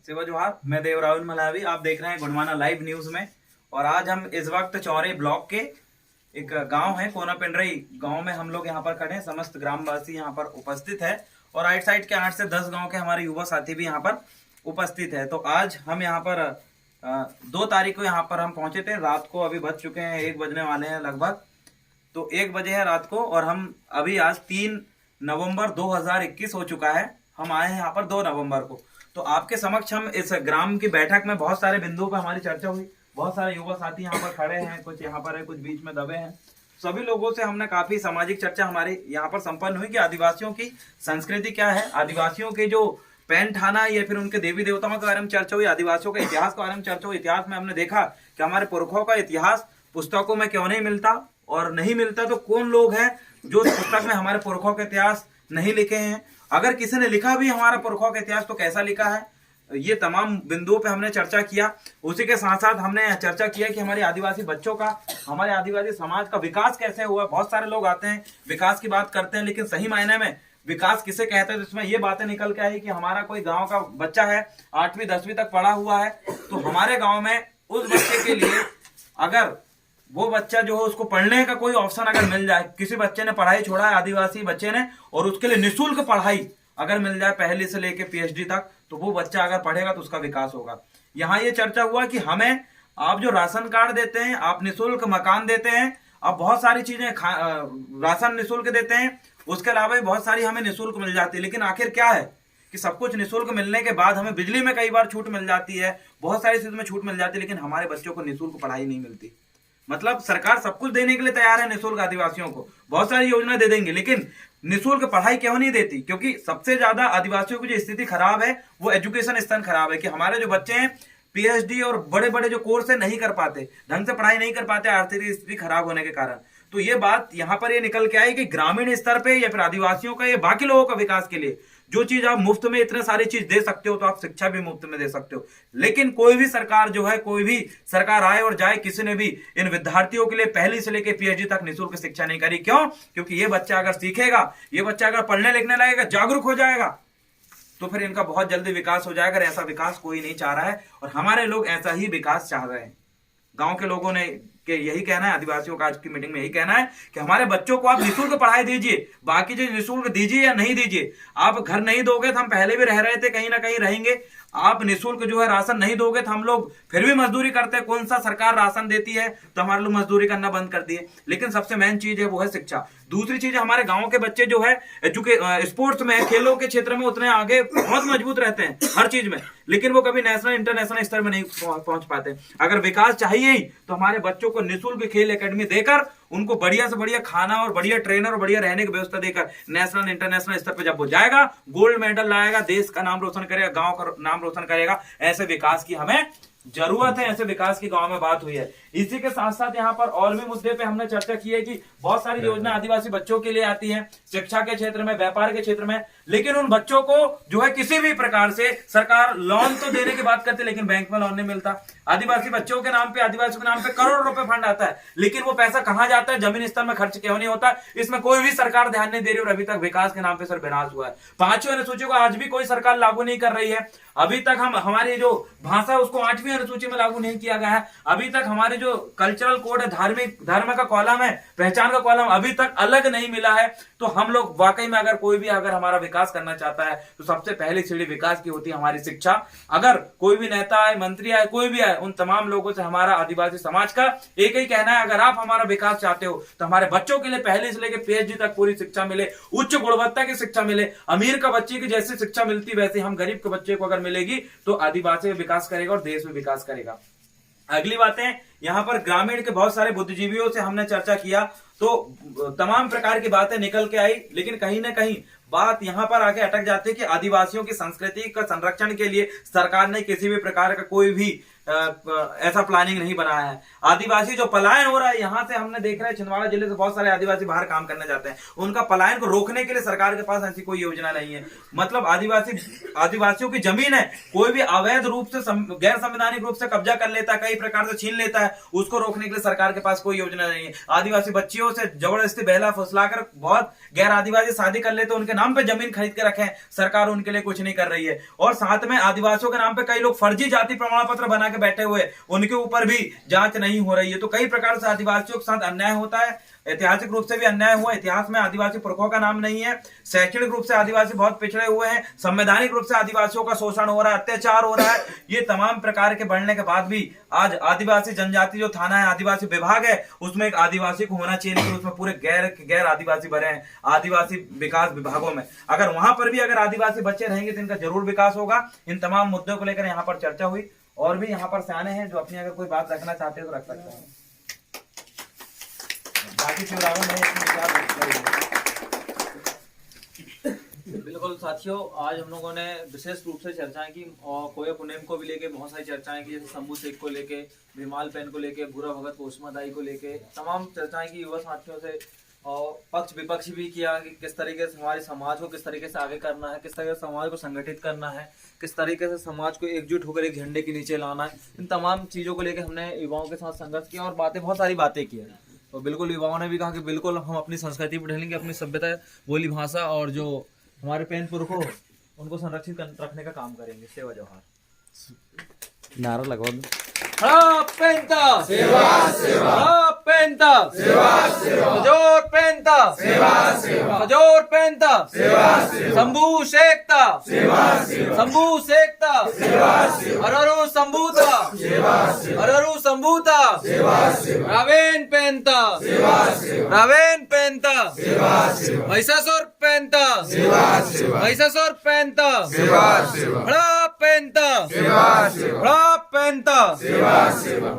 शिवा जोहार, मैं देव राहुल मलावी। आप देख रहे हैं गुणमाना लाइव न्यूज में। और आज हम इस वक्त चौरे ब्लॉक के एक गांव है कोना पिंडरई गांव में हम लोग यहाँ पर खड़े हैं। समस्त ग्रामवासी यहाँ पर उपस्थित है और राइट साइड के 8 से 10 गांव के हमारे युवा साथी भी यहाँ पर उपस्थित है। तो आज हम यहाँ पर 2 तारीख को यहाँ पर हम पहुंचे थे। रात को अभी बज चुके हैं, 1 बजने वाले हैं लगभग। तो 1 बजे है रात को और हम अभी आज 3 नवंबर 2021 हो चुका है। हम आए हैं यहाँ पर 2 नवंबर को। तो आपके समक्ष हम इस ग्राम की बैठक में बहुत सारे बिंदुओं पर हमारी चर्चा हुई। बहुत सारे युवा साथी यहाँ पर खड़े हैं, कुछ यहाँ पर है, कुछ बीच में दबे हैं। सभी लोगों से हमने काफी सामाजिक चर्चा हमारी यहाँ पर संपन्न हुई कि आदिवासियों की संस्कृति क्या है, आदिवासियों के जो पैन ठाना या फिर उनके देवी देवताओं के बारे में चर्चा हुई, आदिवासियों के इतिहास के बारे में चर्चा हुई। इतिहास में हमने देखा कि हमारे पुरखों का इतिहास पुस्तकों में क्यों नहीं मिलता, और नहीं मिलता तो कौन लोग हैं जो पुस्तक में हमारे पुरखों का इतिहास नहीं लिखे हैं। अगर किसी ने लिखा भी हमारा पुरखों का इतिहास तो कैसा लिखा है। ये तमाम बिंदुओं पे हमने चर्चा किया। उसी के साथ साथ हमने चर्चा किया कि हमारे आदिवासी बच्चों का, हमारे आदिवासी समाज का विकास कैसे हुआ। बहुत सारे लोग आते हैं विकास की बात करते हैं, लेकिन सही मायने में विकास किसे कहते हैं। तो इसमें ये बातें निकल के आई कि हमारा कोई गांव का बच्चा है, 8वीं 10वीं तक पढ़ा हुआ है, तो हमारे गांव में उस बच्चे के लिए अगर वो बच्चा जो है उसको पढ़ने का कोई ऑप्शन अगर मिल जाए, किसी बच्चे ने पढ़ाई छोड़ा है आदिवासी बच्चे ने, और उसके लिए निःशुल्क पढ़ाई अगर मिल जाए पहली से लेके पीएचडी तक, तो वो बच्चा अगर पढ़ेगा तो उसका विकास होगा। यहाँ ये चर्चा हुआ कि हमें आप जो राशन कार्ड देते हैं, आप निःशुल्क मकान देते हैं, आप बहुत सारी चीजें राशन निःशुल्क देते हैं, उसके अलावा भी बहुत सारी हमें निःशुल्क मिल जाती है। लेकिन आखिर क्या है कि सब कुछ निःशुल्क मिलने के बाद हमें बिजली में कई बार छूट मिल जाती है, बहुत सारी चीजों में छूट मिल जाती है, लेकिन हमारे बच्चों को निःशुल्क पढ़ाई नहीं मिलती। मतलब सरकार सब कुछ देने के लिए तैयार है निःशुल्क आदिवासियों को, बहुत सारी योजना दे देंगे, लेकिन निःशुल्क पढ़ाई क्यों नहीं देती। क्योंकि सबसे ज्यादा आदिवासियों की जो स्थिति खराब है वो एजुकेशन स्तर खराब है, कि हमारे जो बच्चे हैं पीएचडी और बड़े बड़े जो कोर्स है नहीं कर पाते, ढंग से पढ़ाई नहीं कर पाते, आर्थिक स्थिति खराब होने के कारण। तो ये बात यहाँ पर ये निकल के आई कि ग्रामीण स्तर पे या फिर आदिवासियों का या बाकी लोगों का विकास के लिए जो चीज आप मुफ्त में इतने सारी चीज दे सकते हो, तो आप शिक्षा भी मुफ्त में दे सकते हो। लेकिन कोई भी सरकार जो है, कोई भी सरकार आए और जाए, किसी ने भी इन विद्यार्थियों के लिए पहली से लेकर पीएचडी तक निःशुल्क शिक्षा नहीं करी। क्यों? क्योंकि ये बच्चा अगर सीखेगा, ये बच्चा अगर पढ़ने लिखने लगेगा, जागरूक हो जाएगा, तो फिर इनका बहुत जल्दी विकास हो जाएगा। ऐसा विकास कोई नहीं चाह रहा है और हमारे लोग ऐसा ही विकास चाह रहे हैं। गांव के लोगों ने कि यही कहना है, आदिवासियों का आज की मीटिंग में यही कहना है कि हमारे बच्चों को आप निःशुल्क पढ़ाई दीजिए, बाकी चीज निःशुल्क दीजिए या नहीं दीजिए। आप घर नहीं दोगे तो हम पहले भी रह रहे थे, कहीं ना कहीं रहेंगे। आप निःशुल्क जो है राशन नहीं दोगे तो हम लोग फिर भी मजदूरी करते हैं। कौन सा सरकार राशन देती है तो हमारे लोग मजदूरी करना बंद कर दिए। लेकिन सबसे मेन चीज है वो है शिक्षा। दूसरी चीज, हमारे गांव के बच्चे जो है स्पोर्ट्स में, खेलों के क्षेत्र में उतने आगे बहुत मजबूत रहते हैं हर चीज में, लेकिन वो कभी नेशनल इंटरनेशनल स्तर में नहीं पहुंच पाते। अगर विकास चाहिए ही तो हमारे बच्चों को निःशुल्क खेल एकेडमी देकर, उनको बढ़िया से बढ़िया खाना और बढ़िया ट्रेनर और बढ़िया रहने की व्यवस्था देकर नेशनल इंटरनेशनल स्तर पर जब वो जाएगा, गोल्ड मेडल लाएगा, देश का नाम रोशन करेगा, गांव का नाम रोशन करेगा। ऐसे विकास की हमें जरूरत है, ऐसे विकास की गांव में बात हुई है। इसी के साथ साथ यहाँ पर और भी मुद्दे पे हमने चर्चा की है कि बहुत सारी योजना आदिवासी बच्चों के लिए आती है, शिक्षा के क्षेत्र में, व्यापार के क्षेत्र में, लेकिन उन बच्चों को जो है किसी भी प्रकार से सरकार लोन तो देने की बात करती है, लेकिन बैंक में लोन नहीं मिलता। आदिवासी बच्चों के नाम पे, आदिवासियों के नाम पे करोड़ों रुपए फंड आता है, लेकिन वो पैसा कहां जाता है, जमीन स्तर में खर्च क्यों नहीं होता, इसमें कोई भी सरकार ध्यान नहीं दे रही। और अभी तक विकास के नाम पे सिर्फ विनाश हुआ है। 5वीं अनुसूची को आज भी कोई सरकार लागू नहीं कर रही है। अभी तक हमारी जो भाषा है उसको 8वीं अनुसूची में लागू नहीं किया गया है। अभी तक हमारे जो कल्चरल कोड है, धर्म का कॉलम है, पहचान का कॉलम अभी तक अलग नहीं मिला है। तो हम लोग वाकई में अगर कोई भी अगर हमारा विकास करना चाहता है तो सबसे पहली सीढ़ी विकास की होती है हमारी शिक्षा। अगर कोई भी नेता आए, मंत्री आए, कोई भी आए, उन तमाम लोगों से हमारा आदिवासी समाज का एक ही कहना है, अगर आप हमारा विकास चाहते हो तो हमारे बच्चों के लिए पहले से लेकर पीएचडी तक पूरी शिक्षा मिले, उच्च गुणवत्ता की शिक्षा मिले। अमीर का बच्चे की जैसी शिक्षा मिलती वैसे हम गरीब के बच्चे को अगर मिलेगी तो आदिवासी विकास करेगा और देश में विकास करेगा। अगली बातें, यहाँ पर ग्रामीण के बहुत सारे बुद्धिजीवियों से हमने चर्चा किया तो तमाम प्रकार की बातें निकल के आई, लेकिन कहीं ना कहीं बात यहाँ पर आके अटक जाती है कि आदिवासियों की संस्कृति का संरक्षण के लिए सरकार ने किसी भी प्रकार का कोई भी ऐसा प्लानिंग नहीं बनाया है। आदिवासी जो पलायन हो रहा है, यहाँ से हमने देख रहे हैं छिंदवाड़ा जिले से बहुत सारे आदिवासी बाहर काम करने जाते हैं, उनका पलायन को रोकने के लिए सरकार के पास ऐसी कोई योजना नहीं है। मतलब आदिवासियों की जमीन है, कोई भी अवैध रूप से, गैर संवैधानिक रूप से कब्जा कर लेता है, कई प्रकार से छीन लेता है, उसको रोकने के लिए सरकार के पास कोई योजना नहीं है। आदिवासी बच्चियों से जबरदस्ती बहला फुसला कर बहुत गैर आदिवासी शादी कर लेते, उनके नाम पे जमीन खरीद के रखे हैं, सरकार उनके लिए कुछ नहीं कर रही है। और साथ में आदिवासियों के नाम पे कई लोग फर्जी जाति प्रमाण पत्र बना के बैठे हुए, उनके ऊपर भी जांच नहीं हो रही है। तो कई प्रकार से आदिवासियों के साथ अन्याय होता है, ऐतिहासिक रूप से भी अन्याय हुआ, इतिहास में आदिवासी पुरखों का नाम नहीं है, शैक्षणिक रूप से आदिवासी बहुत पिछड़े हुए हैं, संवैधानिक रूप से आदिवासियों का शोषण हो रहा है, अत्याचार हो रहा है। ये तमाम प्रकार के बढ़ने के बाद भी आज आदिवासी जनजाति जो थाना है, आदिवासी विभाग है, उसमें एक आदिवासी को होना चाहिए, लेकिन उसमें पूरे गैर आदिवासी भरे हैं आदिवासी विकास विभागों में। अगर वहां पर भी अगर आदिवासी बच्चे रहेंगे तो इनका जरूर विकास होगा। इन तमाम मुद्दों को लेकर यहाँ पर चर्चा हुई, और भी यहाँ पर सियाने हैं जो अपनी अगर कोई बात रखना चाहते हैं तो रख सकते हैं। बाकी बिल्कुल साथियों, आज हम लोगों ने विशेष रूप से चर्चाएं की और कोया पुनेम को भी लेके बहुत सारी चर्चाएं की, जैसे शंभू शेख को लेके, विमाल पेन को लेके, भूरा भगत कोसमादाई को लेके तमाम चर्चाएं की युवा साथियों से, और पक्ष विपक्ष भी किया कि किस तरीके से हमारे समाज को किस तरीके से आगे करना है, किस तरीके से समाज को संगठित करना है, किस तरीके से समाज को एकजुट होकर एक झंडे के नीचे लाना है। इन तमाम चीज़ों को लेकर हमने युवाओं के साथ संघर्ष किया और बहुत सारी बातें की है। तो बिल्कुल युवाओं ने भी कहा कि बिल्कुल हम अपनी संस्कृति पर ढलेंगे, अपनी सभ्यता, बोली, भाषा और जो हमारे पेन पुरखों उनको संरक्षित रखने का काम करेंगे। सेवा जोहार नारा लगवा पेंता सेवा सेवा, पेंता सेवा सेवा, जोर पेंता सेवा सेवा, जोर पेंता सेवा सेवा, शंभू शेखता सेवा सेवा, शंभू शेखता सेवा सेवा, अररु शंभूता सेवा सेवा, अररु शंभूता सेवा सेवा, रावेन पेंता सेवा सेवा, रावेन पेंता सेवा सेवा, महिषासुर पेंता सेवा सेवा, महिषासुर पेंता सेवा सेवा, बड़ा पेंता सेवा सेवा, बड़ा पेंता सेवा सेवा।